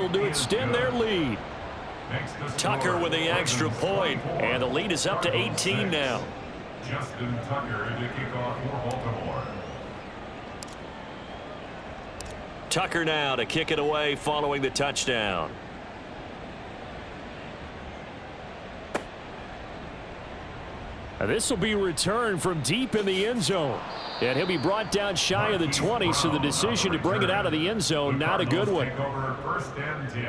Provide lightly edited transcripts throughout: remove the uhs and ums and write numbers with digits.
able to extend their lead. Tucker with the extra point, and the lead is up to 18 now. Justin Tucker to kick off for Baltimore. Tucker now to kick it away following the touchdown. This will be returned from deep in the end zone. And he'll be brought down shy of the 20, so the decision to bring it out of the end zone, not a good one. Take over 1st and 10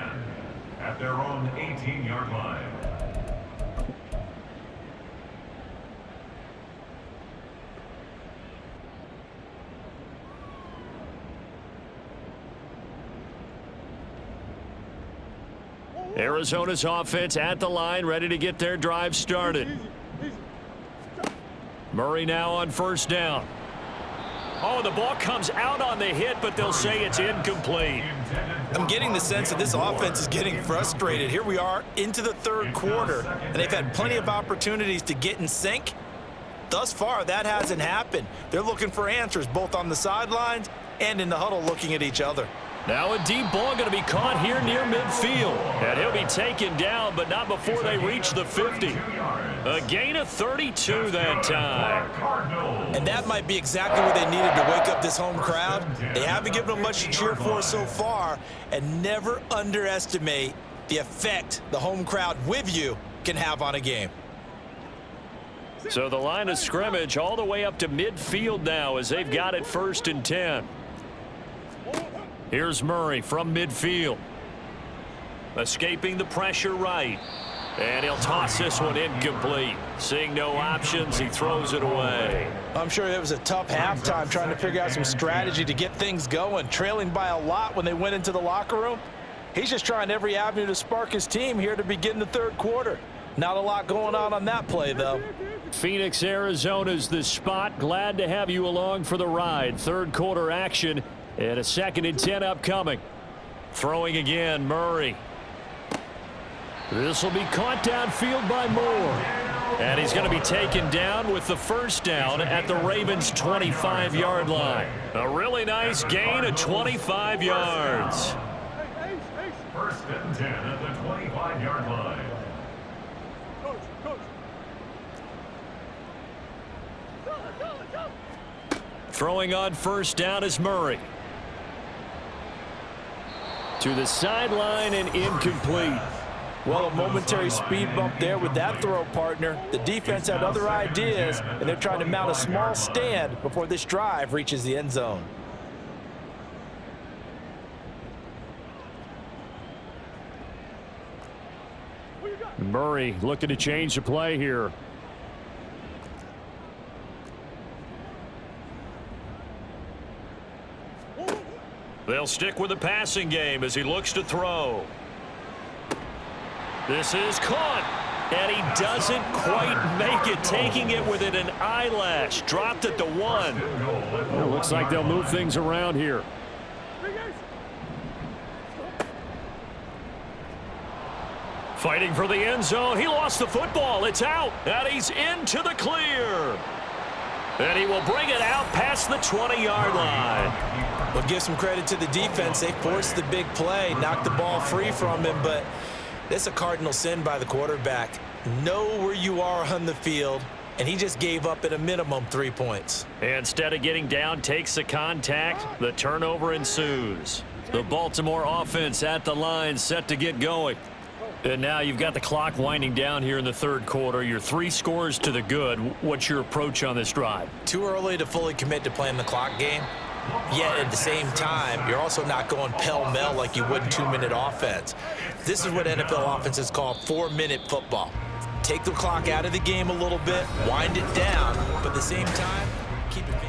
at their own 18-yard line. Arizona's offense at the line, ready to get their drive started. Murray now on 1st down. Oh, the ball comes out on the hit, but they'll say it's incomplete. I'm getting the sense that this offense is getting frustrated. Here we are into the 3rd quarter, and they've had plenty of opportunities to get in sync. Thus far, that hasn't happened. They're looking for answers both on the sidelines and in the huddle looking at each other. Now a deep ball going to be caught here near midfield. And he'll be taken down, but not before they reach the 50. A gain of 32 that time. And that might be exactly what they needed to wake up this home crowd. They haven't given them much to cheer for so far. And never underestimate the effect the home crowd with you can have on a game. So the line of scrimmage all the way up to midfield now as they've got it 1st and 10. Here's Murray from midfield. Escaping the pressure right. And he'll toss this one incomplete. Seeing no options, he throws it away. I'm sure it was a tough halftime trying to figure out some strategy to get things going. Trailing by a lot when they went into the locker room. He's just trying every avenue to spark his team here to begin the 3rd quarter. Not a lot going on that play, though. Phoenix, Arizona's the spot. Glad to have you along for the ride. 3rd quarter action. And a 2nd and 10 upcoming. Throwing again, Murray. This will be caught downfield by Moore. And he's going to be taken down with the 1st down at the Ravens' 25-yard line. A really nice gain of 25 yards. 1st and 10 at the 25-yard line. Throwing on 1st down is Murray. To the sideline and incomplete. Well, a momentary speed bump there with that throw, partner. The defense had other ideas, and they're trying to mount a small stand before this drive reaches the end zone. Murray looking to change the play here. They'll stick with the passing game as he looks to throw. This is caught, and he doesn't quite make it, taking it within an eyelash. Dropped at the 1. It looks like they'll move things around here. Fighting for the end zone. He lost the football. It's out, and he's into the clear. And he will bring it out past the 20-yard line. Well, give some credit to the defense. They forced the big play, knocked the ball free from him, but that's a cardinal sin by the quarterback. Know where you are on the field, and he just gave up at a minimum 3 points. Instead of getting down, takes the contact. The turnover ensues. The Baltimore offense at the line, set to get going. And now you've got the clock winding down here in the 3rd quarter. You're 3 scores to the good. What's your approach on this drive? Too early to fully commit to playing the clock game. Yet at the same time, you're also not going pell-mell like you would in 2-minute offense. This is what NFL offenses call 4-minute football. Take the clock out of the game a little bit, wind it down, but at the same time, keep it moving.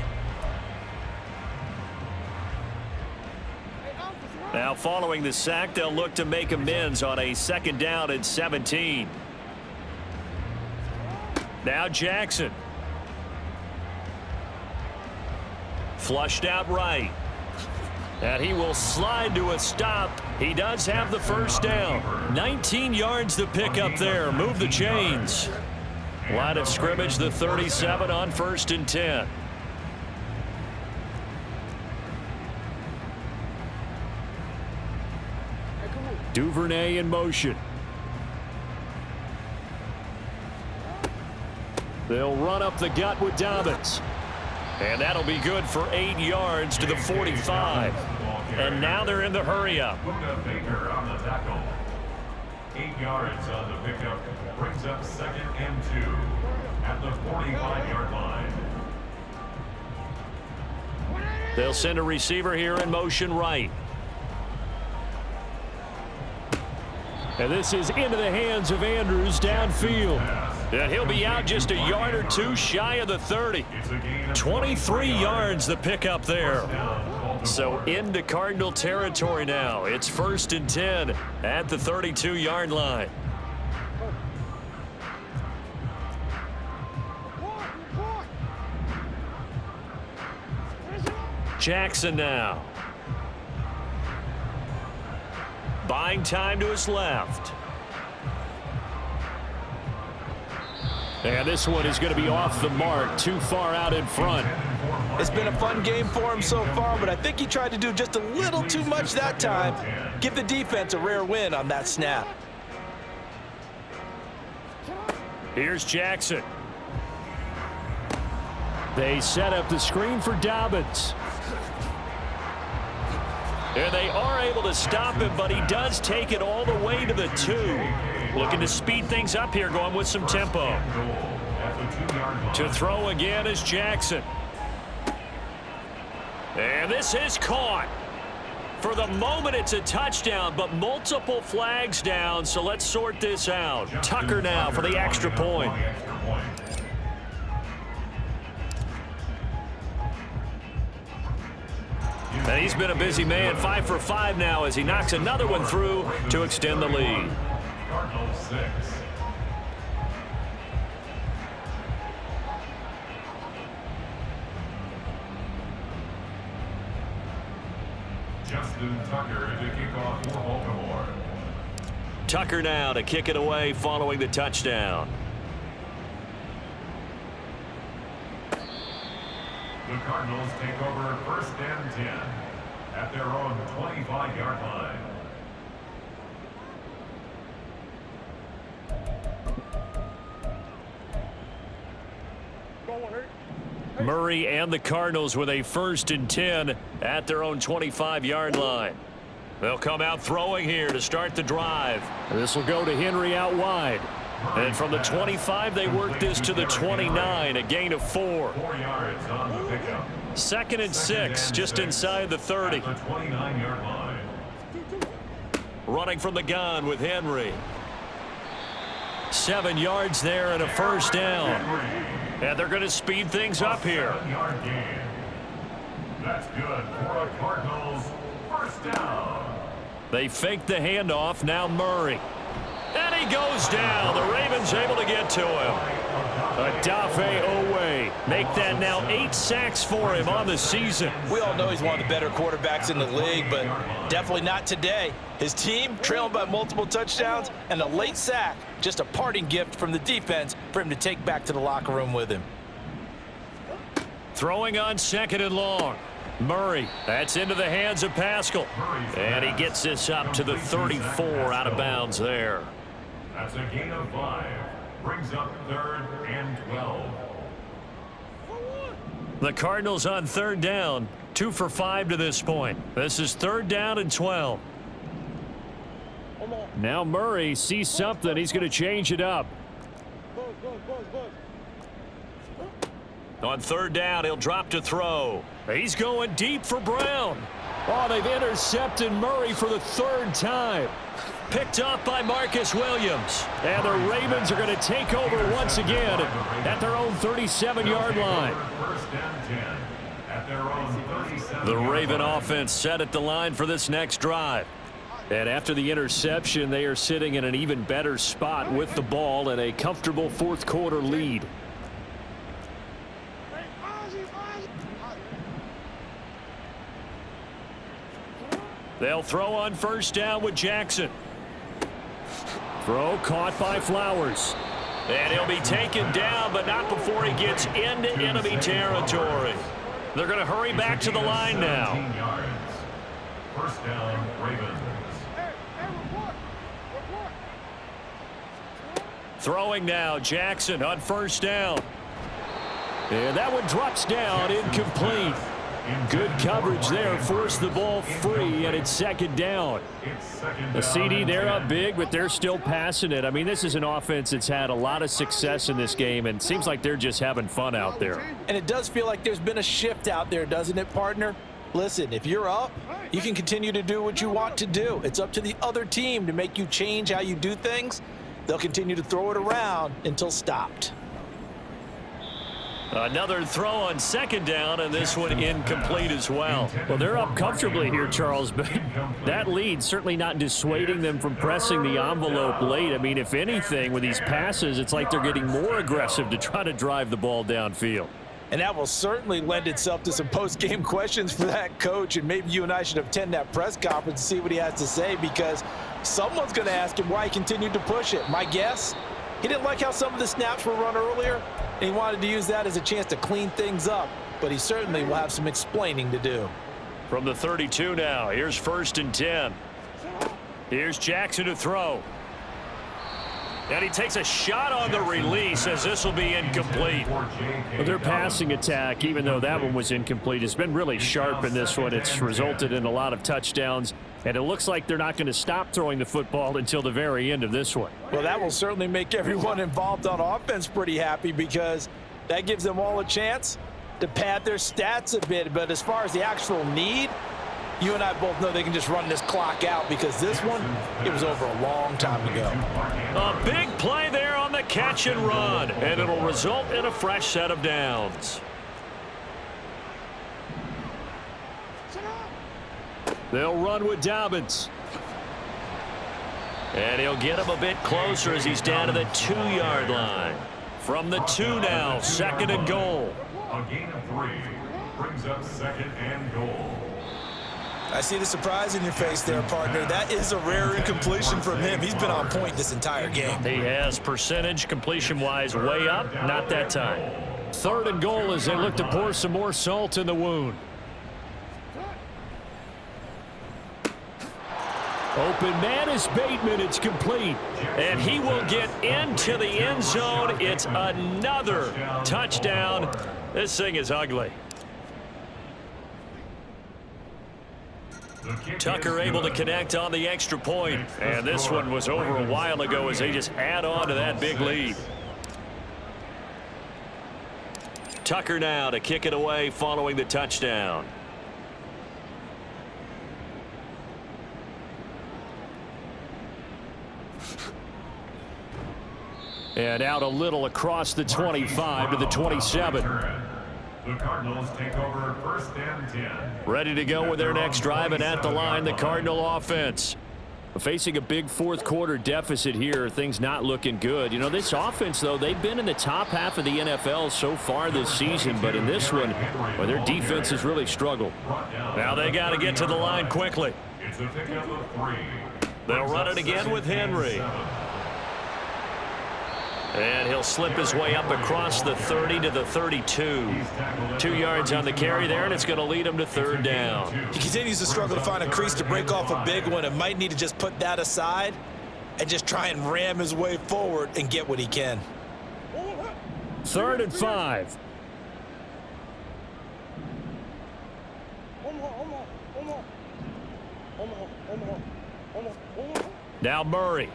Now following the sack, they'll look to make amends on a 2nd down and 17. Now Jackson. Flushed out right. And he will slide to a stop. He does have the 1st down. 19 yards to pick up there. Move the chains. Line of scrimmage, the 37 on 1st and 10. Duvernay in motion. They'll run up the gut with Dobbins. And that'll be good for 8 yards to the 45. And now they're in the hurry-up. Baker on the tackle. 8 yards on the pickup. Brings up 2nd and 2 at the 45-yard line. They'll send a receiver here in motion right. And this is into the hands of Andrews downfield. And he'll be out just a yard or two shy of the 30. 23 yards the pickup there. So into Cardinal territory now. It's 1st and 10 at the 32-yard line. Jackson now. Buying time to his left. And this one is going to be off the mark, too far out in front. It's been a fun game for him so far, but I think he tried to do just a little too much that time. Give the defense a rare win on that snap. Here's Jackson. They set up the screen for Dobbins. And they are able to stop him, but he does take it all the way to the 2. Looking to speed things up here, going with some tempo. To throw again is Jackson. And this is caught. For the moment, it's a touchdown, but multiple flags down, so let's sort this out. Tucker now for the extra point. And he's been a busy man, 5 for 5 now as he knocks another one through to extend the lead. Cardinals 6. Justin Tucker to kick off for Baltimore. Tucker now to kick it away following the touchdown. The Cardinals take over 1st and 10 at their own 25-yard line. Murray and the Cardinals with a 1st and 10 at their own 25-yard line. They'll come out throwing here to start the drive. This will go to Henry out wide. And from the 25, they work this to the 29, a gain of 4. 4 yards on the pickup. 2nd and 6, just inside the 30. At the 29-yard line. Running from the gun with Henry. 7 yards there and a 1st down. And they're going to speed things up here. 7-yard gain. That's good for a Cardinals 1st down. They fake the handoff. Now Murray. And he goes down. The Ravens able to get to him. Odafe Owe. Make that now 8 sacks for him on the season. We all know he's one of the better quarterbacks in the league, but definitely not today. His team trailing by multiple touchdowns and a late sack. Just a parting gift from the defense for him to take back to the locker room with him. Throwing on 2nd and long. Murray, that's into the hands of Pascal. And he gets this up to the 34 out of bounds there. That's a gain of 5. Brings up 3rd and 12. The Cardinals on 3rd down. 2 for 5 to this point. This is 3rd down and 12. Now Murray sees something. He's going to change it up. On 3rd down, he'll drop to throw. He's going deep for Brown. Oh, they've intercepted Murray for the 3rd time. Picked off by Marcus Williams. And the Ravens are going to take over once again at their own 37-yard line. 1st and 10 at their own 37. The Raven offense set at the line for this next drive. And after the interception, they are sitting in an even better spot with the ball and a comfortable 4th quarter lead. They'll throw on 1st down with Jackson. Throw caught by Flowers. And he'll be taken down, but not before he gets into enemy territory. They're going to hurry back to the line now. 17 yards. 1st down, Ravens. Throwing now, Jackson on first down. And that one drops down, incomplete. Good coverage there, forced the ball free, and it's second down. The CD, they're up big, but they're still passing it. I mean, this is an offense that's had a lot of success in this game, and it seems like they're just having fun out there. And it does feel like there's been a shift out there, doesn't it, partner? Listen, if you're up, you can continue to do what you want to do. It's up to the other team to make you change how you do things. They'll continue to throw it around until stopped. Another throw on second down, and this one incomplete as well. Well, they're up comfortably here, Charles, but that lead certainly not dissuading them from pressing the envelope late. I mean, if anything, with these passes, it's like they're getting more aggressive to try to drive the ball downfield. And that will certainly lend itself to some post-game questions for that coach, and maybe you and I should attend that press conference and see what he has to say, because someone's going to ask him why he continued to push it. My guess, he didn't like how some of the snaps were run earlier, and he wanted to use that as a chance to clean things up, but he certainly will have some explaining to do. From the 32 now, here's 1st and 10. Here's Jackson to throw. And he takes a shot on the release, as this will be incomplete. Well, their passing attack, even though that one was incomplete, has been really sharp in this one. It's resulted in a lot of touchdowns, and it looks like they're not going to stop throwing the football until the very end of this one. Well, that will certainly make everyone involved on offense pretty happy, because that gives them all a chance to pad their stats a bit. But as far as the actual need, you and I both know they can just run this clock out, because this one, it was over a long time ago. A big play there on the catch and run, and it'll result in a fresh set of downs. They'll run with Dobbins. And he'll get him a bit closer as he's down to the 2-yard line. From the 2 now, 2nd and goal. A gain of 3 brings up 2nd and goal. I see the surprise in your face there, partner. That is a rare incompletion from him. He's been on point this entire game. He has percentage completion-wise way up, not that time. 3rd and goal as they look to pour some more salt in the wound. Open man is Bateman. It's complete. And he will get into the end zone. It's another touchdown. This thing is ugly. Tucker able to connect on the extra point. And this one was over a while ago as they just add on to that big lead. Tucker now to kick it away following the touchdown. And out a little across the 25 to the 27. The Cardinals take over 1st and 10. Ready to go with their next drive, and at the line, the Cardinal offense. Facing a big 4th quarter deficit here, things not looking good. You know, this offense, though, they've been in the top half of the NFL so far this season, but in this one, well, their defense has really struggled. Now they got to get to the line quickly. It's a pickup of 3. They'll run it again with Henry. And he'll slip his way up across the 30 to the 32. 2 yards on the carry there, and it's going to lead him to 3rd down. He continues to struggle to find a crease to break off a big one, and might need to just put that aside and just try and ram his way forward and get what he can. 3rd and 5. Now Murray.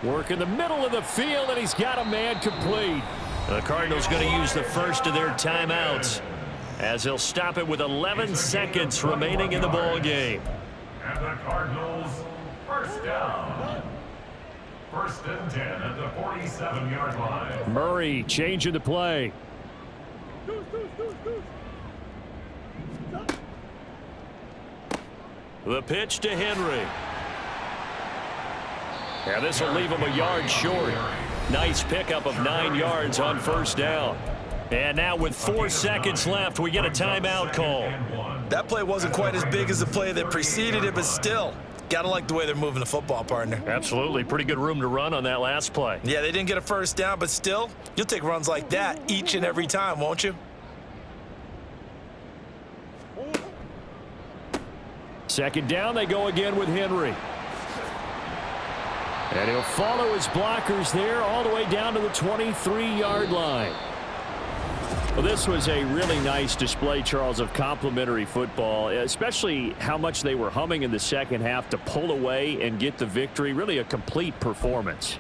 Work in the middle of the field, and he's got a man complete. The Cardinals going to use the first of their timeouts as they'll stop it with 11 seconds remaining in the ball game. And the Cardinals, 1st down. 1st and 10 at the 47-yard line. Murray changing the play. The pitch to Henry. Yeah, this will leave him a yard short. Nice pickup of 9 yards on 1st down. And now with 4 seconds left, we get a timeout call. That play wasn't quite as big as the play that preceded it, but still, gotta like the way they're moving the football, partner. Absolutely. Pretty good room to run on that last play. Yeah, they didn't get a 1st down, but still, you'll take runs like that each and every time, won't you? 2nd down, they go again with Henry. And he'll follow his blockers there all the way down to the 23-yard line. Well, this was a really nice display, Charles, of complimentary football, especially how much they were humming in the second half to pull away and get the victory. Really a complete performance.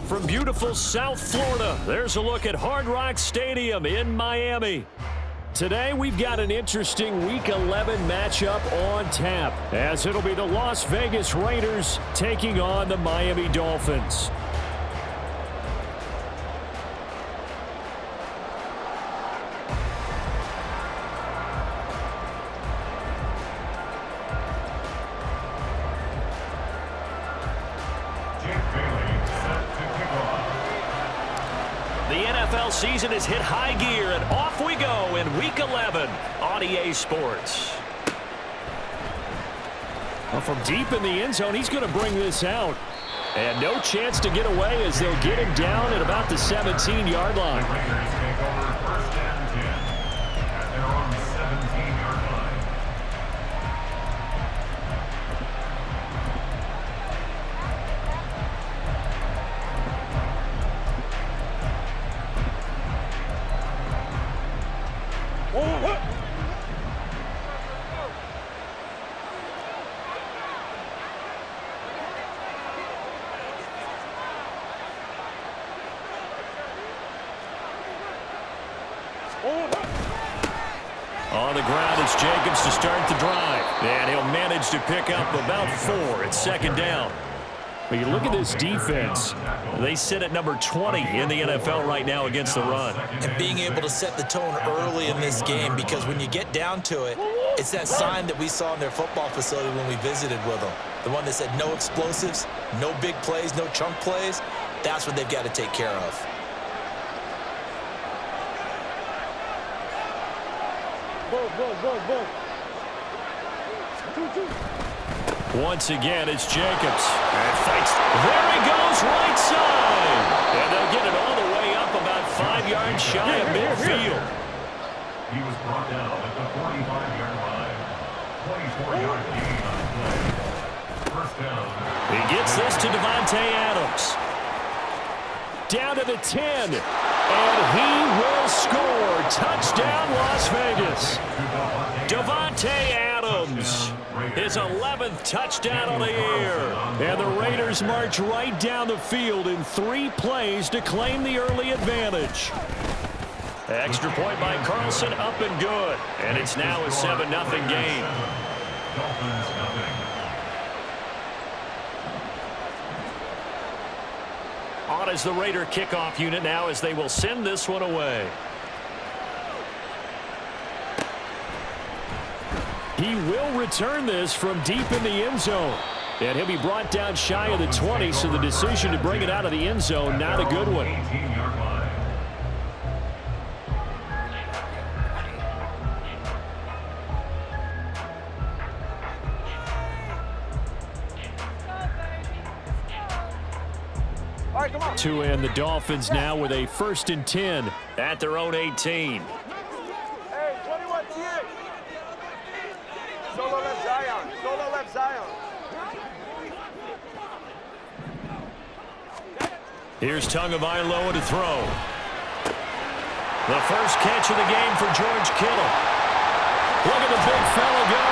From beautiful South Florida, there's a look at Hard Rock Stadium in Miami. Today, we've got an interesting Week 11 matchup on tap, as it'll be the Las Vegas Raiders taking on the Miami Dolphins. Season has hit high gear, and off we go in Week 11 on EA Sports. Well, from deep in the end zone, he's going to bring this out. And no chance to get away as they'll get him down at about the 17-yard line. The Raiders take over first and 10 at their own 17-yard line. On the ground, it's Jacobs to start the drive. And he'll manage to pick up about 4. It's second down. When you look at this defense, they sit at number 20 in the NFL right now against the run. And being able to set the tone early in this game, because when you get down to it, it's that sign that we saw in their football facility when we visited with them. The one that said no explosives, no big plays, no chunk plays. That's what they've got to take care of. Once again, it's Jacobs. And fights. There he goes, right side. And they'll get it all the way up about 5 yards shy of midfield. He was brought down at the 45-yard line. 24-yard gain on the play. First down. He gets this to Davante Adams. Down to the 10. And he will score. Touchdown, Las Vegas. Davante Adams. His 11th touchdown on the year. And the Raiders march right down the field in 3 plays to claim the early advantage. Extra point by Carlson, up and good. And it's now a 7-0 game. On is the Raider kickoff unit now as they will send this one away. He will return this from deep in the end zone. And he'll be brought down shy of the 20, so the decision to bring it out of the end zone, not a good one. To end the Dolphins now with a 1st and 10 at their own 18. Hey, 21 T8. Solo left Zion. Solo left Zion. Here's Tagovailoa to throw. The first catch of the game for George Kittle. Look at the big fella go.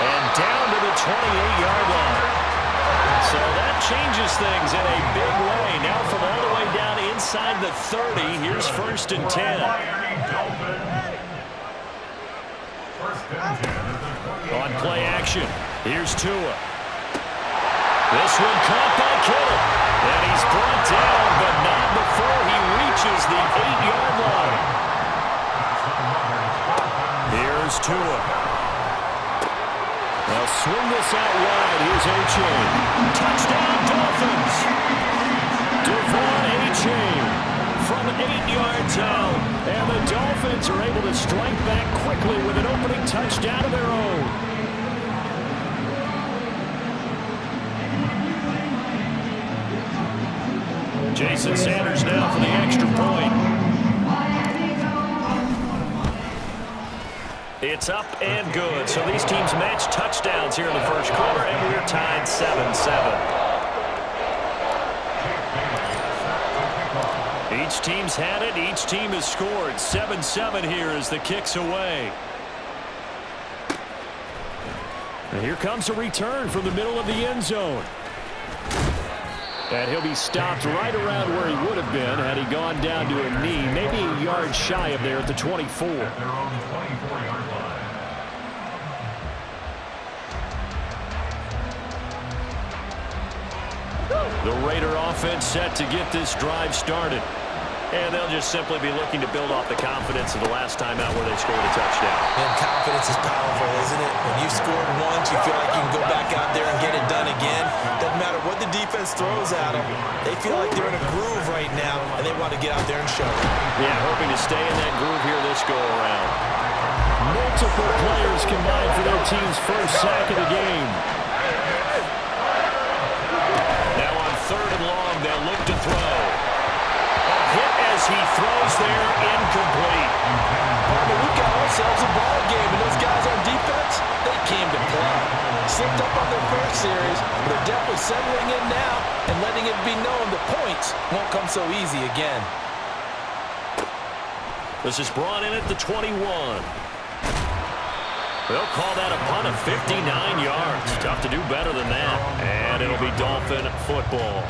And down to the 28-yard line. So that changes things in a big way. Now from all the way down inside the 30, here's 1st and 10. On play action, here's Tua. This one caught by Kittle. And he's brought down, but not before he reaches the 8-yard line. Here's Tua. They'll swing this out wide. Here's A-Chain. Touchdown, Dolphins. Devon A-Chain from 8 yards out. And the Dolphins are able to strike back quickly with an opening touchdown of their own. Jason Sanders now for the extra point. It's up and good. So these teams match touchdowns here in the first quarter, and we're tied 7-7. Each team's had it. Each team has scored. 7-7 here as the kick's away. And here comes a return from the middle of the end zone. And he'll be stopped right around where he would have been had he gone down to a knee, maybe a yard shy of there at the 24. The Raider offense set to get this drive started. And they'll just simply be looking to build off the confidence of the last time out where they scored a touchdown. And confidence is powerful, isn't it? When you've scored once, you feel like you can go back out there and get it done again. Doesn't matter what the defense throws at them. They feel like they're in a groove right now, and they want to get out there and show it. Yeah, hoping to stay in that groove here this go-around. Multiple players combined for their team's first sack of the game. Now on 3rd and long, they'll look to throw. Hit as he throws there, incomplete. But we've got ourselves a ball game, and those guys on defense, they came to play. Slipped up on their first series, but they're definitely settling in now and letting it be known the points won't come so easy again. This is brought in at the 21. They'll call that a punt of 59 yards. Tough to do better than that. And it'll be Dolphin football.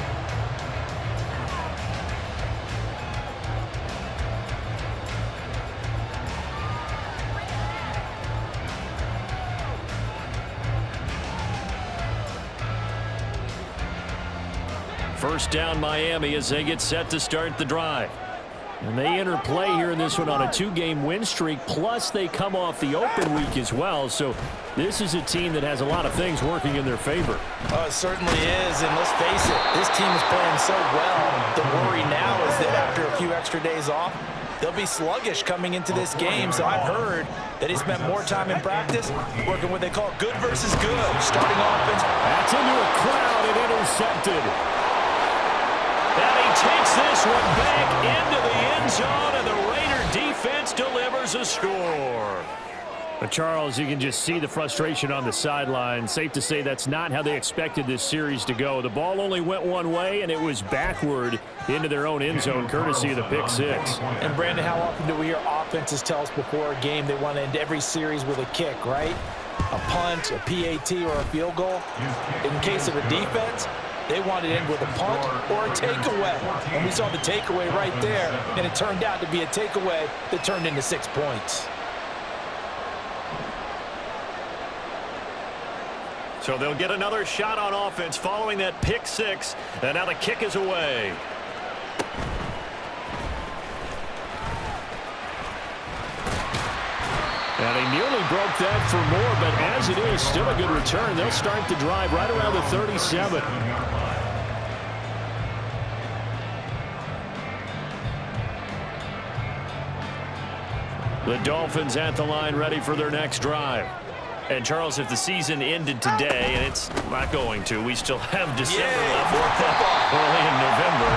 First down Miami as they get set to start the drive. And they enter play here in this one on a 2-game win streak, plus they come off the open week as well. So this is a team that has a lot of things working in their favor. Oh, it certainly is, and let's face it, this team is playing so well. The worry now is that after a few extra days off, they'll be sluggish coming into this game. So I've heard that he spent more time in practice working what they call good versus good, starting offense. That's into a crowd and intercepted. And he takes this one back into the end zone, and the Raider defense delivers a score. But Charles, you can just see the frustration on the sideline. Safe to say that's not how they expected this series to go. The ball only went one way, and it was backward into their own end zone, courtesy of the pick six. And, Brandon, how often do we hear offenses tell us before a game they want to end every series with a kick, right? A punt, a PAT, or a field goal. In case of a defense, they wanted to end with a punt or a takeaway. And we saw the takeaway right there, and it turned out to be a takeaway that turned into 6 points. So they'll get another shot on offense following that pick six, and now the kick is away. And he nearly broke that for more, but as it is, still a good return. They'll start the drive right around the 37. The Dolphins at the line, ready for their next drive. And, Charles, if the season ended today, and it's not going to, we still have December left, early in November,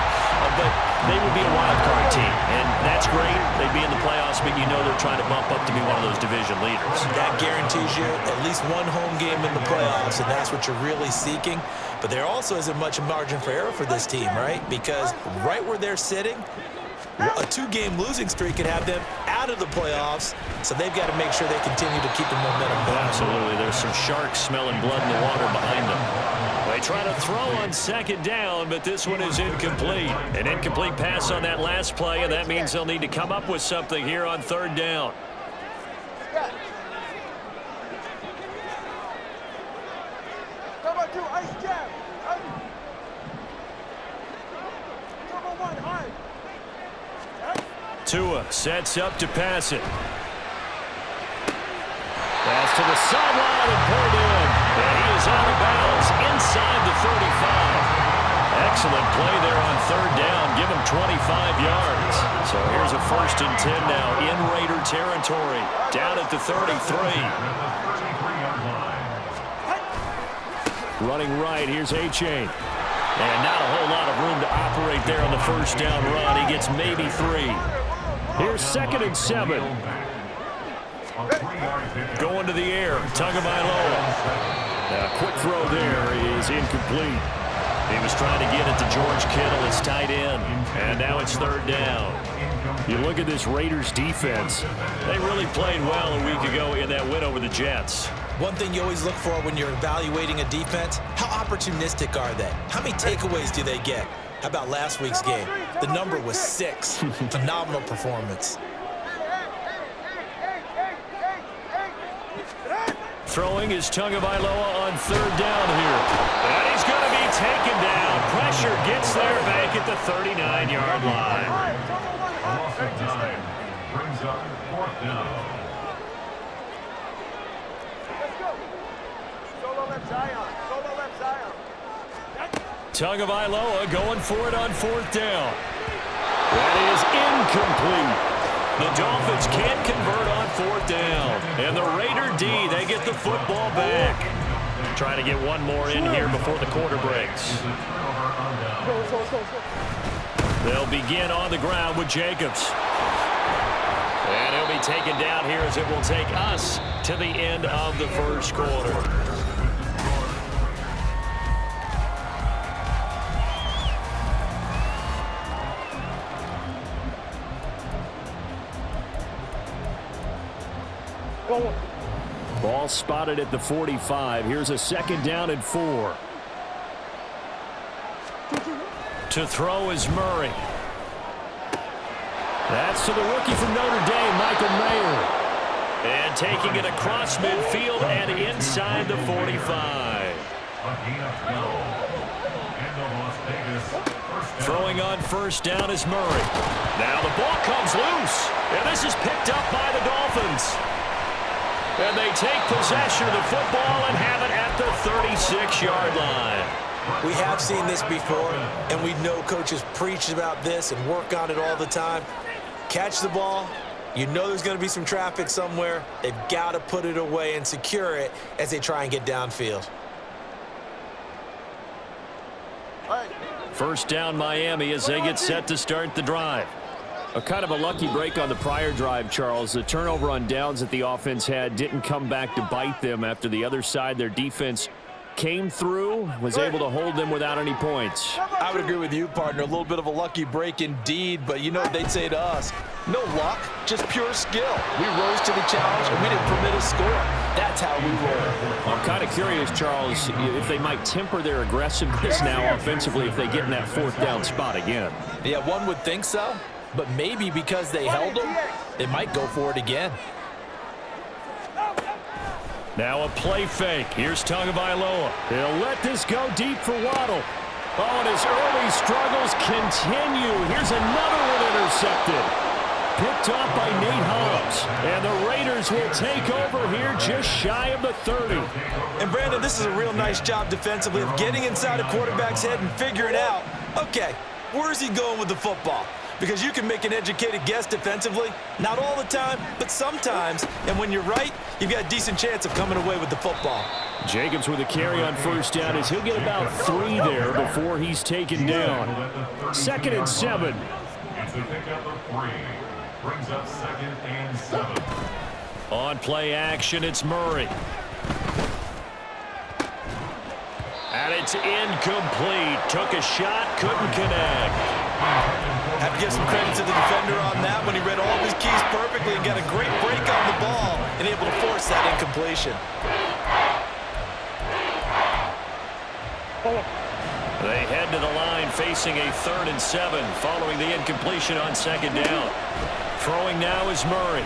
but they would be a wild card team, and that's great. They'd be in the playoffs, but you know they're trying to bump up to be one of those division leaders. That guarantees you at least one home game in the playoffs, and that's what you're really seeking. But there also isn't much margin for error for this team, right? Because right where they're sitting, a 2-game losing streak could have them out of the playoffs, so they've got to make sure they continue to keep the momentum going. Absolutely. There's some sharks smelling blood in the water behind them. They try to throw on second down, but this one is incomplete. An incomplete pass on that last play, and that means they'll need to come up with something here on third down. Come on, do ice jab. Number 1, hard. Tua sets up to pass it. Pass to the sideline and pulled in. And he is out of bounds inside the 35. Excellent play there on third down. Give him 25 yards. So here's a 1st and 10 now in Raider territory. Down at the 33. Running right, here's A-Chain. And not a whole lot of room to operate there on the first down run. He gets maybe 3. Here's 2nd and 7. Going to the air, Tagovailoa. A quick throw there is incomplete. He was trying to get it to George Kittle, his tight end. And now it's third down. You look at this Raiders defense. They really played well a week ago in that win over the Jets. One thing you always look for when you're evaluating a defense, how opportunistic are they? How many takeaways do they get? How about last week's game? The number was 6. Phenomenal performance. Throwing is Tagovailoa on third down here. And he's going to be taken down. Pressure gets there back at the 39-yard line. A loss of time brings up 4th down. Let's go. Solo left Zion. Solo left Zion. Tagovailoa going for it on 4th down. That is incomplete. The Dolphins can't convert on 4th down. And the Raider D, they get the football back. Trying to get one more in here before the quarter breaks. They'll begin on the ground with Jacobs. And he'll be taken down here as it will take us to the end of the first quarter. Ball spotted at the 45. Here's a 2nd down and 4. To throw is Murray. That's to the rookie from Notre Dame, Michael Mayer. And taking it across midfield and inside the 45. And the Las Vegas first down. Throwing on first down is Murray. Now the ball comes loose. And this is picked up by the Dolphins. And they take possession of the football and have it at the 36-yard line. We have seen this before, and we know coaches preach about this and work on it all the time. Catch the ball. You know there's going to be some traffic somewhere. They've got to put it away and secure it as they try and get downfield. First down Miami as they get set to start the drive. A kind of a lucky break on the prior drive, Charles. The turnover on downs that the offense had didn't come back to bite them after the other side. Their defense came through, was able to hold them without any points. I would agree with you, partner. A little bit of a lucky break indeed, but you know what they'd say to us? No luck, just pure skill. We rose to the challenge, and we didn't permit a score. That's how we roll. I'm kind of curious, Charles, if they might temper their aggressiveness now offensively if they get in that fourth down spot again. Yeah, one would think so, but maybe because they held them, they might go for it again. Now a play fake. Here's Tagovailoa. He'll let this go deep for Waddle. Oh, and his early struggles continue. Here's another one intercepted. Picked off by Nate Hobbs. And the Raiders will take over here just shy of the 30. And, Brandon, this is a real nice job defensively of getting inside a quarterback's head and figuring out, okay, where's he going with the football? Because you can make an educated guess defensively. Not all the time, but sometimes. And when you're right, you've got a decent chance of coming away with the football. Jacobs with a carry on first down as he'll get about 3 there before he's taken down. 2nd and 7. It's a pickup of 3. Brings up 2nd and 7. On play action, it's Murray. And it's incomplete. Took a shot, couldn't connect. Have to give some credit to the defender on that when he read all of his keys perfectly and got a great break on the ball and able to force that incompletion. They head to the line facing a 3rd and 7 following the incompletion on 2nd down. Throwing now is Murray.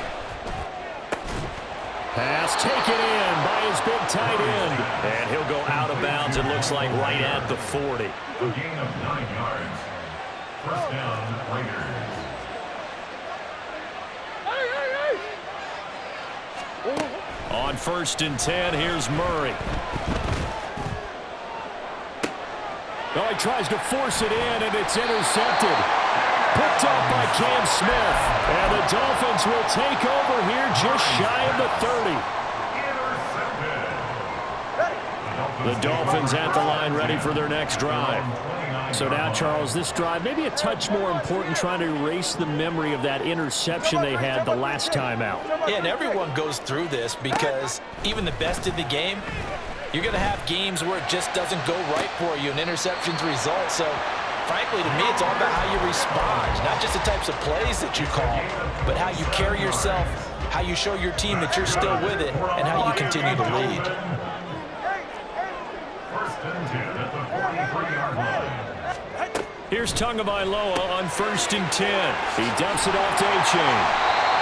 Pass taken in by his big tight end. And he'll go out of bounds, it looks like right at the 40. A gain of 9 yards. First down, Raiders. On 1st and 10, here's Murray. Oh, he tries to force it in, and it's intercepted. Picked up by Cam Smith. And the Dolphins will take over here just shy of the 30. The Dolphins at the line ready for their next drive. So now, Charles, this drive maybe a touch more important, trying to erase the memory of that interception they had the last time out. Yeah, and everyone goes through this because even the best in the game, you're going to have games where it just doesn't go right for you, and interceptions result. So, frankly, to me, it's all about how you respond, not just the types of plays that you call, but how you carry yourself, how you show your team that you're still with it, and how you continue to lead. First and 10 at the 43-yard line. Here's Tagovailoa on 1st and 10. He dumps it off to A-Chain.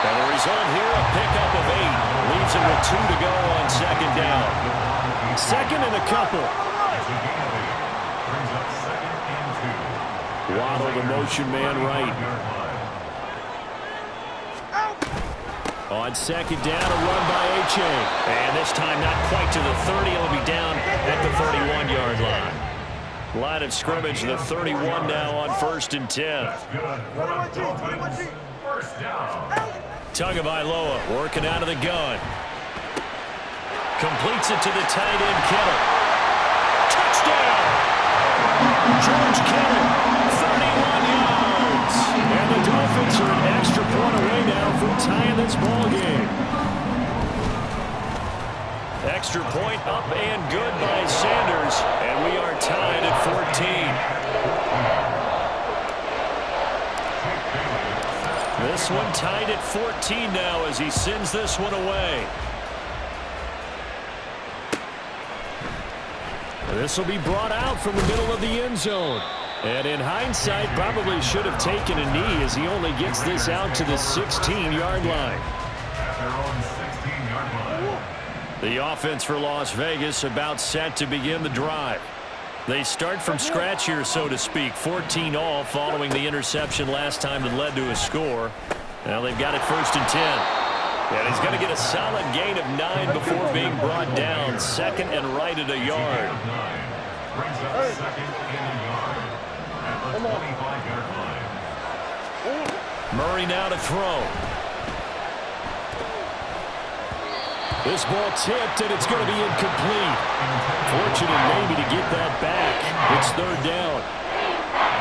And the result here, a pickup of 8. Leaves him with 2 to go on 2nd down. 2nd and a couple. Brings up 2nd and 2. Waddle, the motion man right. On 2nd down, a run by A-Chain. And this time not quite to the 30. It'll be down at the 31-yard line. Line of scrimmage, the 31 now on 1st and 10. First down. Tagovailoa working out of the gun. Completes it to the tight end, Kittle. Touchdown! George Kittle, 31 yards. And the Dolphins are an extra point away now from tying this ball game. Extra point up and good by Sanders, and we are tied at 14. This one tied at 14 now as he sends this one away. This will be brought out from the middle of the end zone. And in hindsight, probably should have taken a knee as he only gets this out to the 16-yard line. At their own 16-yard line. The offense for Las Vegas about set to begin the drive. They start from scratch here, so to speak. 14 all following the interception last time that led to a score. Now they've got it 1st and 10. And he's going to get a solid gain of 9 before being brought down. 2nd and right at a yard. Brings up 2nd and a yard at the 25-yard line. Murray now to throw. This ball tipped, and it's going to be incomplete. Fortunate maybe to get that back. It's 3rd down.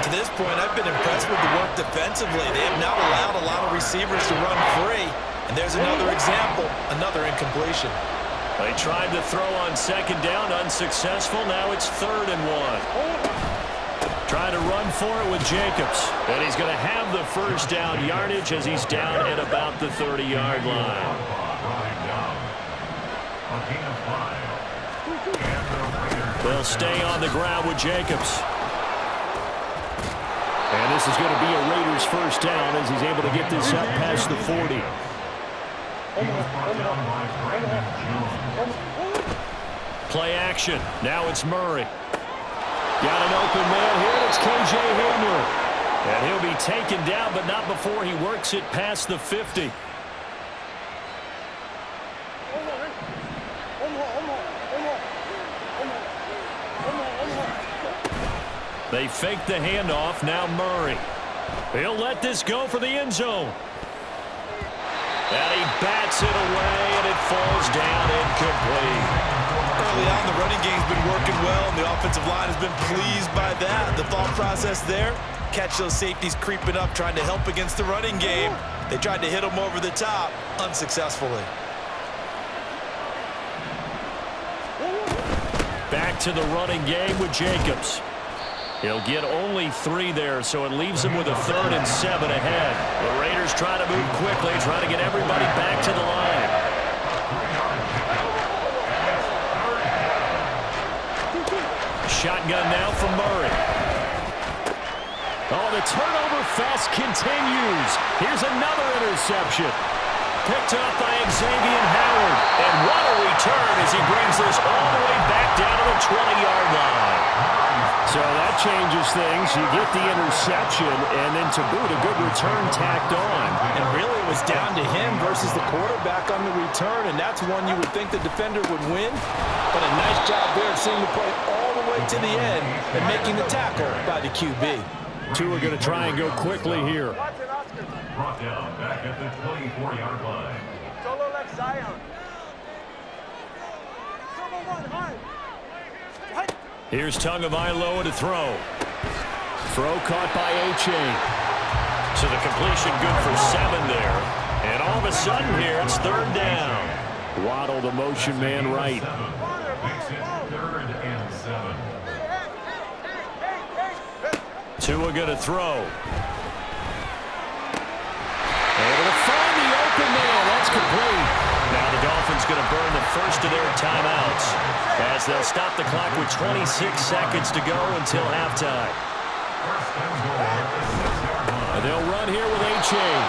To this point, I've been impressed with the work defensively. They have not allowed a lot of receivers to run free. And there's another example, another incompletion. They tried to throw on 2nd down, unsuccessful. Now it's 3rd and 1. Trying to run for it with Jacobs. And he's going to have the 1st down yardage as he's down at about the 30-yard line. They'll stay on the ground with Jacobs. And this is going to be a Raiders 1st down as he's able to get this up past the 40. Play action. Now it's Murray. Got an open man here, and it's K.J. Hamler. And he'll be taken down, but not before he works it past the 50. They fake the handoff. Now Murray. He'll let this go for the end zone. And he bats it away, and it falls down incomplete. Early on, the running game's been working well, and the offensive line has been pleased by that. The thought process there, catch those safeties creeping up, trying to help against the running game. They tried to hit them over the top, unsuccessfully. Back to the running game with Jacobs. He'll get only 3 there, so it leaves him with a 3rd and 7 ahead. The Raiders trying to move quickly, trying to get everybody back to the line. Shotgun now from Murray. Oh, the turnover fest continues. Here's another interception. Picked up by Xavier Howard. And what a return as he brings this all the way back down to the 20-yard line. So that changes things. You get the interception, and then to boot, a good return tacked on. And really, it was down to him versus the quarterback on the return, and that's one you would think the defender would win. But a nice job there of seeing the play all the way to the end and making the tackle by the QB. Two are going to try and go quickly here. Brought down back at the 24-yard line. Solo left Zion. Solo 1 high. Here's Tagovailoa to throw. Throw caught by A-Chain. So the completion good for 7 there. And all of a sudden here, it's 3rd down. Waddle, the motion man right. Makes it 3rd and 7. Tua going to throw. Able to find the open man. That's complete. Now the Dolphins going to burn the first of their timeouts as they'll stop the clock with 26 seconds to go until halftime. And they'll run here with A-Chain.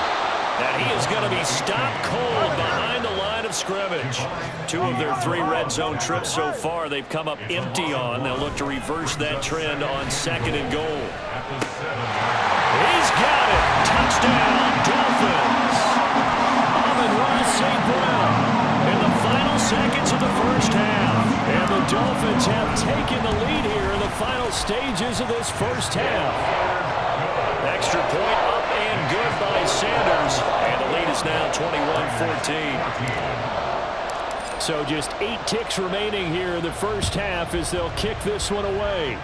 And he is going to be stopped cold behind the line of scrimmage. 2 of their 3 red zone trips so far they've come up empty on. They'll look to reverse that trend on 2nd and goal. He's got it. Touchdown, Dolphins. Amon-Ra St. Brown in the final seconds of the first half. And the Dolphins have taken the lead here in the final stages of this first half. Extra point up and good by Sanders. And the lead is now 21-14. So just 8 ticks remaining here in the first half as they'll kick this one away.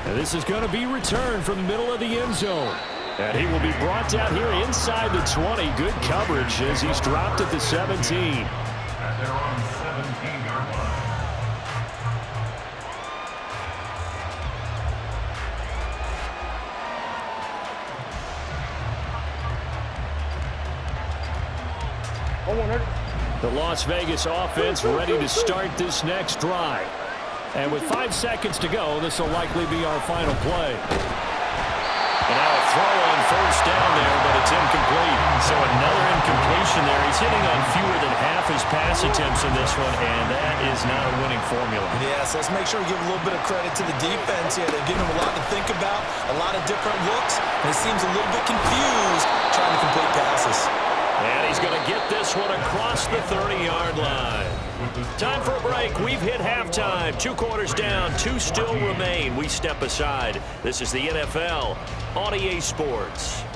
And this is going to be returned from the middle of the end zone. And he will be brought down here inside the 20. Good coverage as he's dropped at the 17. At their own 17-yard line. The Las Vegas offense ready to start this next drive. And with 5 seconds to go, this will likely be our final play. And now a throw on first down there, but it's incomplete. So another incompletion mentioned there, he's hitting on fewer than half his pass attempts in this one, and that is not a winning formula. Yeah, so let's make sure we give a little bit of credit to the defense here. They're giving him a lot to think about, a lot of different looks, and he seems a little bit confused trying to complete passes. And he's going to get this one across the 30-yard line. Time for a break. We've hit halftime. 2 quarters down, 2 still remain. We step aside. This is the NFL on EA Sports.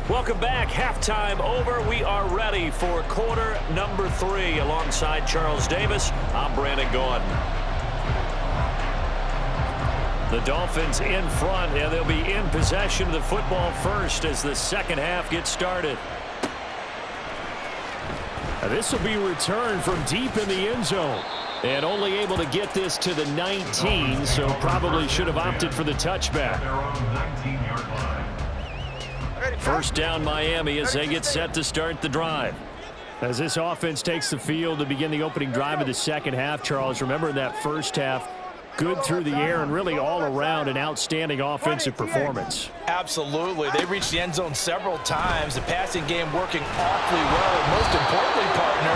Welcome back. Halftime over. We are ready for quarter number 3. Alongside Charles Davis, I'm Brandon Gaudin. The Dolphins in front, and they'll be in possession of the football first as the second half gets started. This will be returned from deep in the end zone. And only able to get this to the 19, so probably should have opted for the touchback. Their own 19-yard line. First down Miami as they get set to start the drive. As this offense takes the field to begin the opening drive of the second half, Charles, remember in that first half, good through the air and really all around an outstanding offensive performance. Absolutely. They reached the end zone several times. The passing game working awfully well. And most importantly, partner,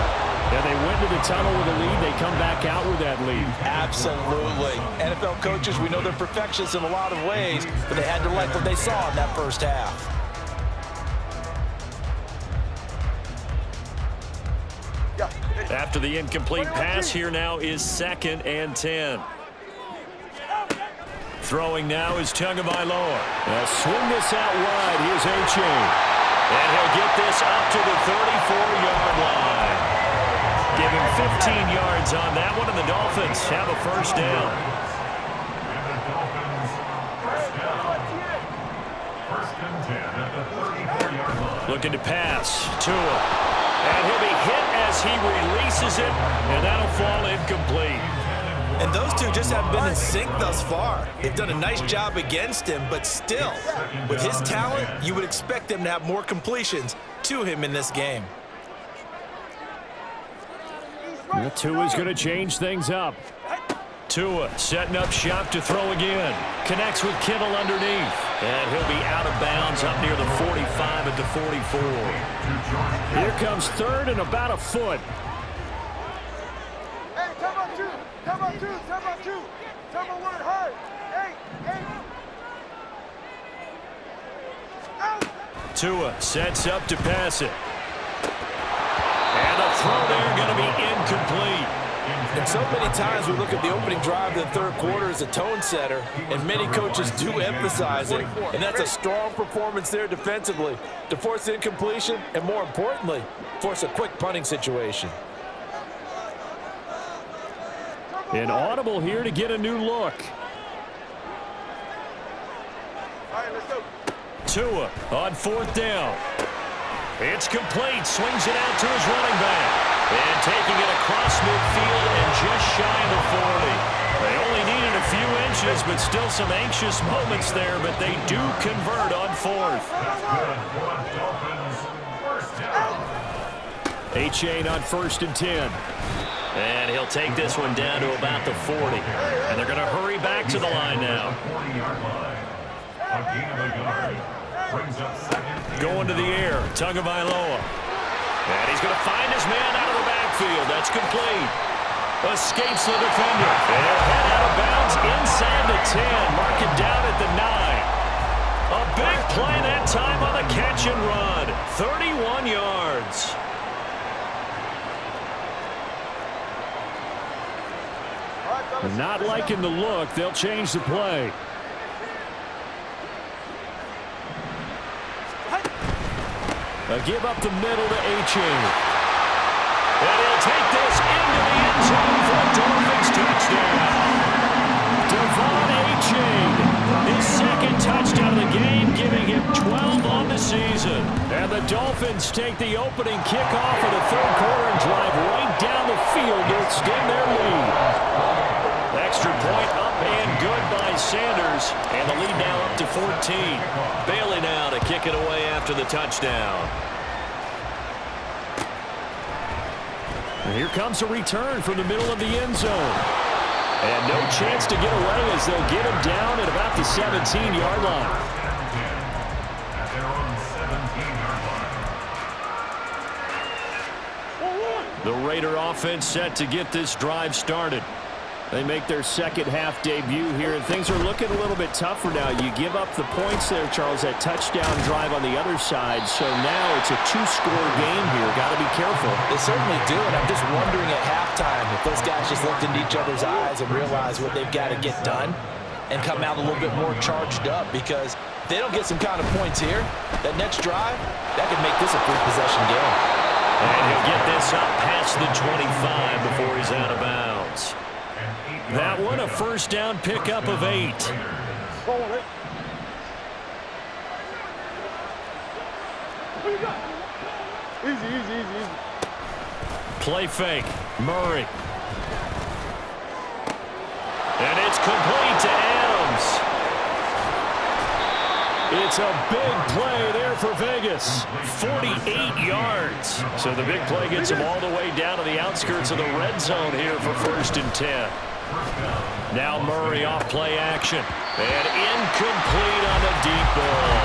Yeah, they went to the tunnel with a lead. They come back out with that lead. absolutely. NFL coaches, we know they're perfectionists in a lot of ways, but they had to like what they saw in that first half. After the incomplete pass, here now is 2nd and 10. Throwing now is Tagovailoa. They'll swing this out wide. Here's A-Chain. And he'll get this up to the 34-yard line. Give him 15 yards on that one, and the Dolphins have a first down. And the Dolphins first down. First and 10 at the 34-yard line. Looking to pass. Tua. And he'll be hit as he releases it, and that'll fall incomplete. And those two just haven't been in sync thus far. They've done a nice job against him, but still, with his talent, you would expect them to have more completions to him in this game. Tua's going to change things up. Tua setting up shop to throw again. Connects with Kittle underneath. And he'll be out of bounds up near the 45 at the 44. Here comes 3rd and about a foot. Hey, come on, 2. Come on, 2. Come on, 2. Come on, work hard. Hey. Out. Tua sets up to pass it. And a throw there going to be incomplete. And so many times we look at the opening drive of the third quarter as a tone setter, and many coaches do emphasize it. And that's a strong performance there defensively to force incompletion and, more importantly, force a quick punting situation. An audible here to get a new look. All right, let's go. Tua on 4th down. It's complete. Swings it out to his running back. And taking it across midfield and just shy of the 40. They only needed a few inches, but still some anxious moments there, but they do convert on 4th. That's good for the Dolphins. First down. A-Chain on 1st and 10. And he'll take this one down to about the 40. And they're going to hurry back to the line now. 40-yard line. A gain of a yard. Brings up 2nd. Going to the air, Tagovailoa. And he's going to find his man out of the backfield. That's complete. Escapes the defender. And he'll head out of bounds inside the 10. Mark it down at the 9. A big play that time on the catch and run. 31 yards. They're not liking the look. They'll change the play. A give up the middle to A-Chain. And he'll take this into the end zone for a Dolphins touchdown. Devon A-Chain, his 2nd touchdown of the game, giving him 12 on the season. And the Dolphins take the opening kickoff of the 3rd quarter and drive right down the field to extend their lead. point up and good by Sanders. And the lead now up to 14. Bailey now to kick it away after the touchdown. And here comes a return from the middle of the end zone. And no chance to get away as they'll get him down at about the 17-yard line. At their own 17-yard line. The Raider offense set to get this drive started. They make their second half debut here, and things are looking a little bit tougher now. You give up the points there, Charles, that touchdown drive on the other side. So now it's a two-score game here. Got to be careful. They certainly do, and I'm just wondering at halftime if those guys just looked into each other's eyes and realize what they've got to get done and come out a little bit more charged up, because if they don't get some kind of points here, that next drive, that could make this a three-possession game. And he'll get this up past the 25 before he's out of bounds. That one, a first down pickup of 8. Easy. Play fake. Murray. And it's complete to Adams. It's a big play there for Vegas. 48 yards. So the big play gets him all the way down to the outskirts of the red zone here for 1st and 10. Now Murray off play action. And incomplete on a deep ball.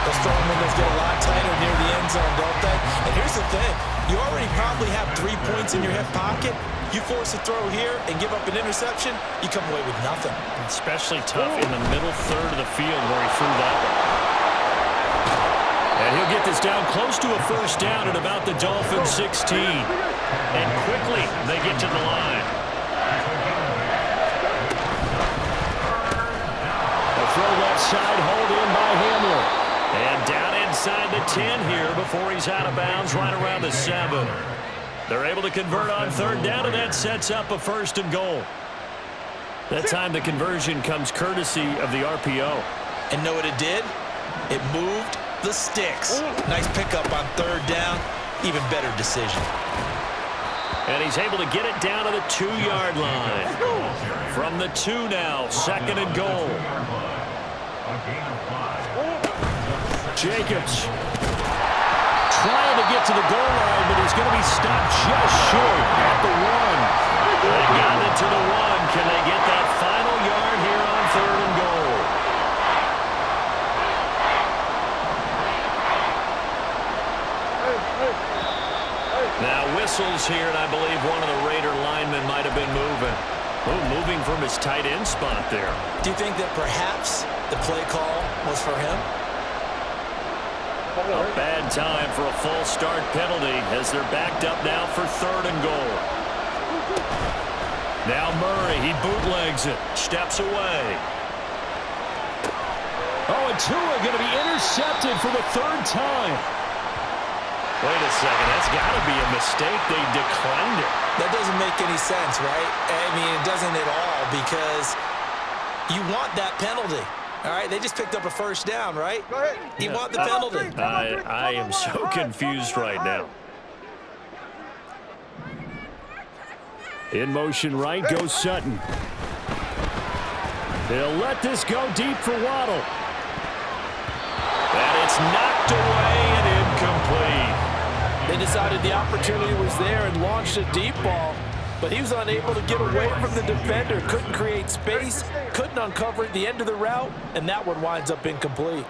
Those throwing windows get a lot tighter near the end zone, don't they? And here's the thing. You already probably have 3 points in your hip pocket. You force a throw here and give up an interception, you come away with nothing. Especially tough in the middle third of the field where he threw that one. And he'll get this down close to a first down at about the Dolphins' 16. And quickly they get to the line. A throw left side, hauled in by Hamler. And down inside the 10 here before he's out of bounds right around the 7. They're able to convert on 3rd down, and that sets up a 1st and goal. That time the conversion comes courtesy of the RPO. And know what it did? It moved the sticks. Nice pickup on 3rd down. Even better decision. And he's able to get it down to the 2-yard line. From the 2 now, 2nd and goal. Jacobs trying to get to the goal line, but he's going to be stopped just short at the 1. They got it to the 1. Can they get that final yard here on 3rd and goal? Now whistles here, and I believe one of the Raider linemen might have been moving. Oh, moving from his tight end spot there. Do you think that perhaps the play call was for him? A bad time for a false start penalty as they're backed up now for 3rd and goal. Now Murray, he bootlegs it, steps away. Oh, and Tua going to be intercepted for the 3rd time. Wait a second, that's got to be a mistake. They declined it. That doesn't make any sense, right? I mean, it doesn't at all, because you want that penalty. All right, they just picked up a 1st down, right? Go ahead. You want the penalty. I am so confused right now. In motion right goes Sutton. They'll let this go deep for Waddle. And it's knocked away and incomplete. They decided the opportunity was there and launched a deep ball, but he was unable to get away from the defender, couldn't create space, couldn't uncover the end of the route, and that one winds up incomplete.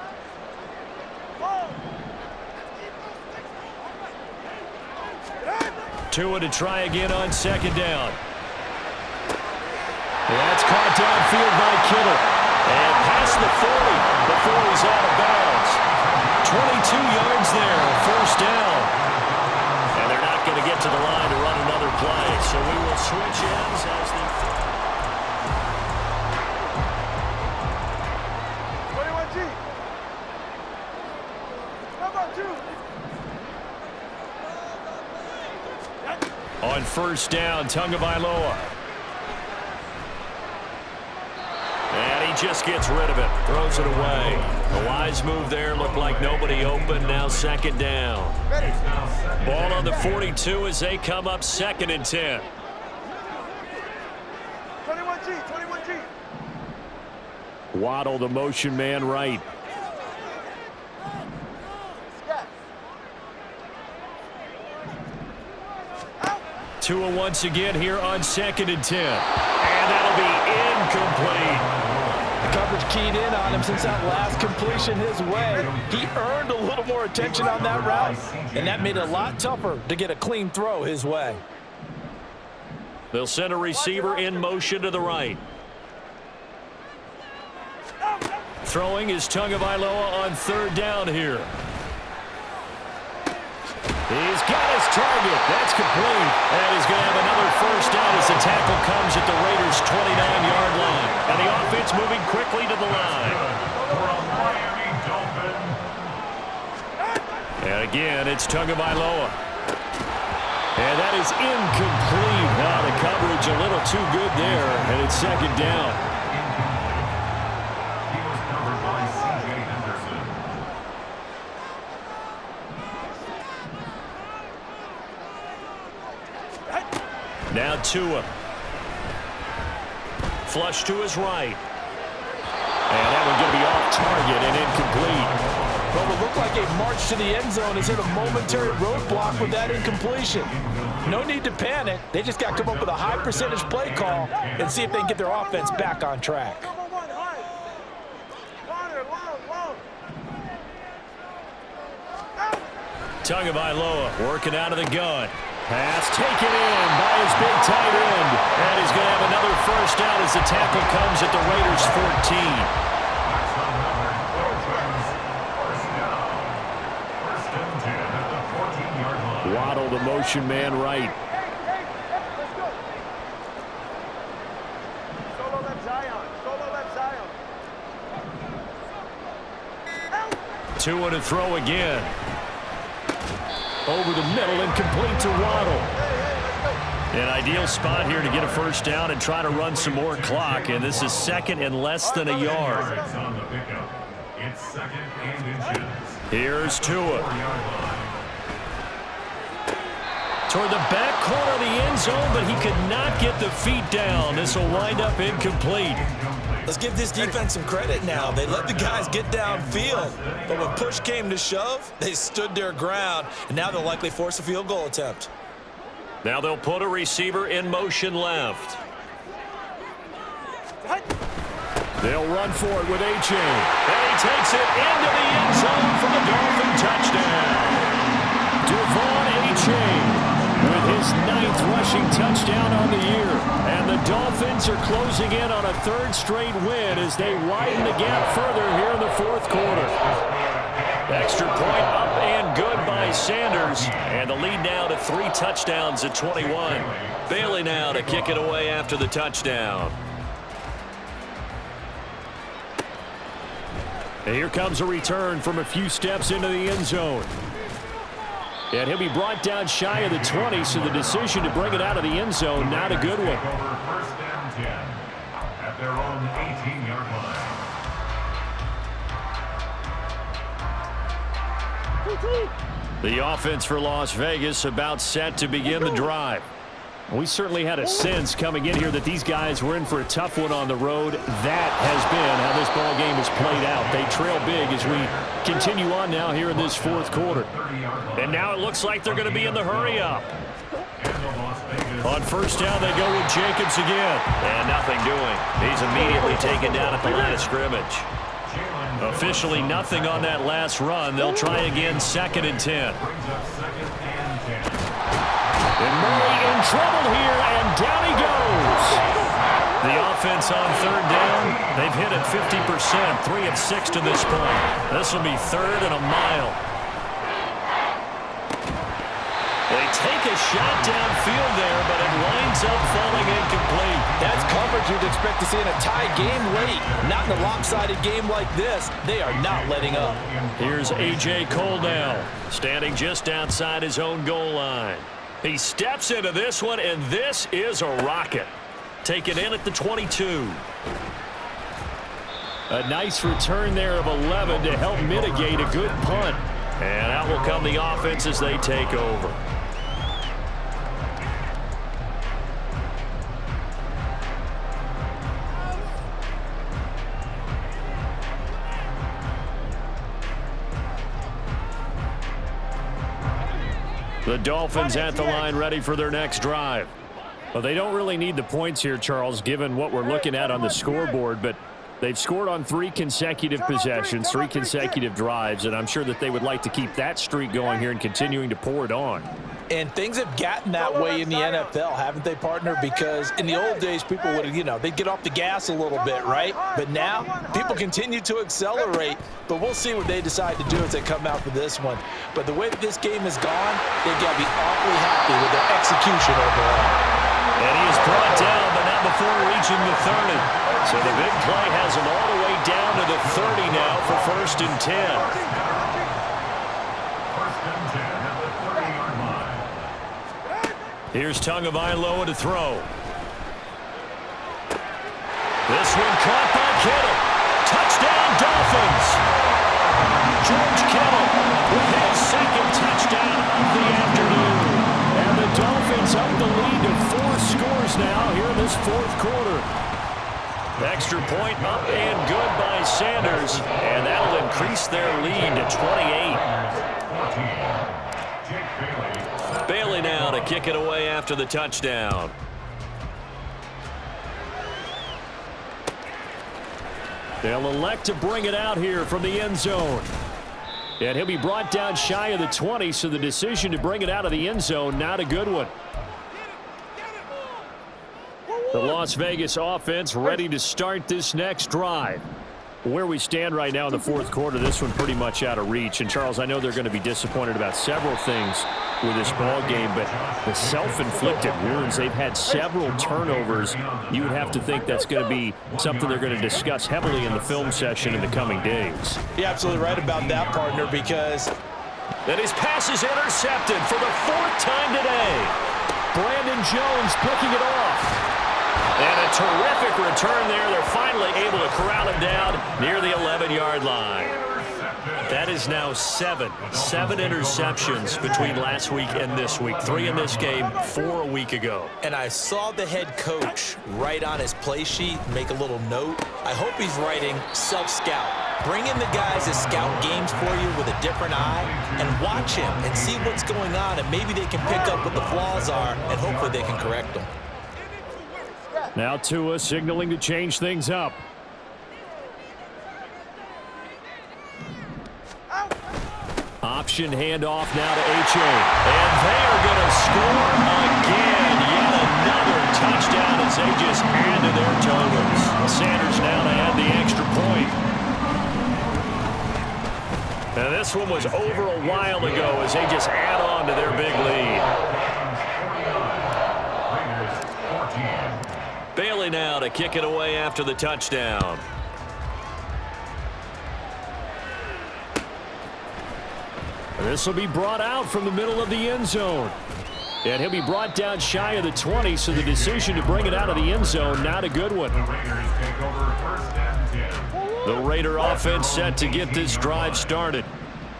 Tua to try again on 2nd down. That's caught downfield by Kittle. And past the 40 before he's out of bounds. 22 yards there, 1st down. And they're not going to get to the line to run another play. So we will switch ends as the... 21G. How about you? On 1st down, Tagovailoa. And he just gets rid of it, throws it away. A wise move there, looked like nobody open, now 2nd down. Ball on the 42 as they come up 2nd and 10. 21G, 21G. Waddle, the motion man right. Tua once again here on 2nd and 10. And that'll be incomplete. The coverage keyed in on him since that last completion his way. He earned a little more attention on that route, and that made it a lot tougher to get a clean throw his way. They'll send a receiver in motion to the right. Throwing is Tagovailoa on 3rd down here. He's got his target. That's complete. And he's going to have another first down as the tackle comes at the Raiders' 29-yard line. And the offense moving quickly to the line. And again, it's Tagovailoa. And that is incomplete. Now the coverage a little too good there, and it's 2nd down. He was covered by C.J. Henderson. Now Tua. Flush to his right. And that one going to be off target and incomplete. But what looked like a march to the end zone is hit a momentary roadblock with that incompletion. No need to panic. They just got to come up with a high percentage play call and see if they can get their offense back on track. Tagovailoa working out of the gun. Pass taken in by his big tight end. And he's going to have another first down as the tackle comes at the Raiders' 14. Waddle, the motion man right. Solo left Zion. Solo left Zion. 2 to throw again. Over the middle and complete to Waddle. An ideal spot here to get a first down and try to run some more clock. And this is 2nd and less than a yard. It's 2nd and inches. Here's Tua. Toward the back corner of the end zone, but he could not get the feet down. This will wind up incomplete. Let's give this defense some credit now. They let the guys get downfield, but when push came to shove, they stood their ground, and now they'll likely force a field goal attempt. Now they'll put a receiver in motion left. They'll run for it with A.J. And he takes it into the end zone for the Dolphin touchdown. Devon A.J. with his 9th rushing touchdown on the year. And the Dolphins are closing in on a 3rd straight win as they widen the gap further here in the 4th quarter. Extra point up and good by Sanders. And the lead now to 3 touchdowns at 21. Bailey now to kick it away after the touchdown. And here comes a return from a few steps into the end zone. And he'll be brought down shy of the 20, so the decision to bring it out of the end zone, not a good one. First down 10 at their own 18-yard line. The offense for Las Vegas about set to begin the drive. We certainly had a sense coming in here that these guys were in for a tough one on the road. That has been how this ball game has played out. They trail big as we continue on now here in this 4th quarter. And now it looks like they're going to be in the hurry-up. On first down, they go with Jacobs again. And nothing doing. He's immediately taken down at the line of scrimmage. Officially nothing on that last run. They'll try again 2nd and 10. And Murray in trouble here, and down he goes. The offense on 3rd down, they've hit it 50%, 3 of 6 to this point. This will be 3rd and a mile. They take a shot downfield there, but it winds up falling incomplete. That's coverage you'd expect to see in a tie game late. Not in a lopsided game like this. They are not letting up. Here's A.J. Cole now, standing just outside his own goal line. He steps into this one, and this is a rocket. Take it in at the 22. A nice return there of 11 to help mitigate a good punt. And out will come the offense as they take over. The Dolphins at the line ready for their next drive. Well, they don't really need the points here, Charles, given what we're looking at on the scoreboard, but they've scored on 3 consecutive possessions, 3 consecutive drives, and I'm sure that they would like to keep that streak going here and continuing to pour it on. And things have gotten that way in the NFL, haven't they, partner? Because in the old days, people would, they'd get off the gas a little bit, right? But now, people continue to accelerate. But we'll see what they decide to do as they come out for this one. But the way that this game has gone, they've got to be awfully happy with their execution overall. And he is brought down, but not before reaching the 30. So the big play has him all the way down to the 30 now for 1st and 10. 1st and 10 at the 30-yard line. Here's Tagovailoa to throw. This one caught by Kittle. Touchdown, Dolphins. George Kittle with his 2nd touchdown of the afternoon. And the Dolphins up the lead to 4 scores now here in this 4th quarter. Extra point up and good by Sanders. And that'll increase their lead to 28. Bailey now to kick it away after the touchdown. They'll elect to bring it out here from the end zone. And he'll be brought down shy of the 20, so the decision to bring it out of the end zone, not a good one. The Las Vegas offense ready to start this next drive. Where we stand right now in the 4th quarter, this one pretty much out of reach. And, Charles, I know they're going to be disappointed about several things with this ball game, but the self-inflicted wounds, they've had several turnovers. You would have to think that's going to be something they're going to discuss heavily in the film session in the coming days. You're absolutely right about that, partner, because and his pass is intercepted for the 4th time today. Brandon Jones picking it off. And a terrific return there. They're finally able to corral him down near the 11-yard line. That is now 7 interceptions between last week and this week. 3 in this game, 4 a week ago. And I saw the head coach write on his play sheet, make a little note. I hope he's writing self-scout. Bring in the guys that scout games for you with a different eye and watch him and see what's going on, and maybe they can pick up what the flaws are, and hopefully they can correct them. Now Tua signaling to change things up. Option handoff now to H.A. And they are going to score again. Yet another touchdown as they just add to their totals. Sanders now to add the extra point. Now this one was over a while ago as they just add on to their big lead. Bailey now to kick it away after the touchdown. This will be brought out from the middle of the end zone. And he'll be brought down shy of the 20, so the decision to bring it out of the end zone, not a good one. The Raider offense set to get this drive started.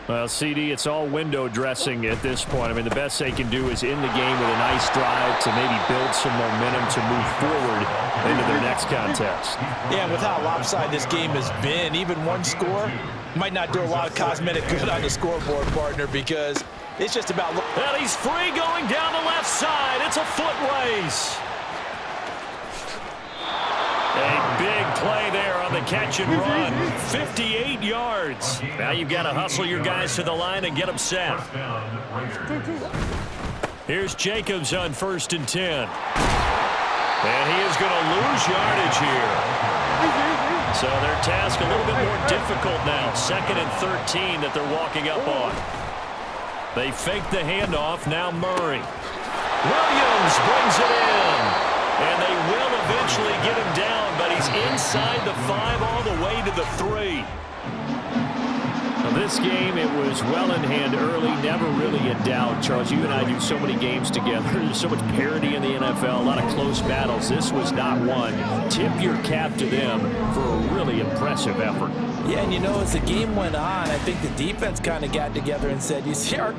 Well, CD, it's all window dressing at this point. I mean, the best they can do is end the game with a nice drive to maybe build some momentum to move forward into their next contest. Yeah, with how lopsided this game has been, even one score might not do a lot of cosmetic good on the scoreboard, partner, because it's just about... And he's free going down the left side. It's a foot race. A big play there on the catch and run. 58 yards. Now you've got to hustle your guys to the line and get them set. Here's Jacobs on 1st and 10. And he is going to lose yardage here. So their task a little bit more difficult now. 2nd and 13 that they're walking up on. They fake the handoff. Now Murray. Williams brings it in. And they will eventually get him down, but he's inside the 5 all the way to the 3. Now this game, it was well in hand early, never really in doubt. Charles, you and I do so many games together. There's so much parity in the NFL, a lot of close battles. This was not one. Tip your cap to them for a really impressive effort. Yeah, and as the game went on, I think the defense kind of got together and said, you see, our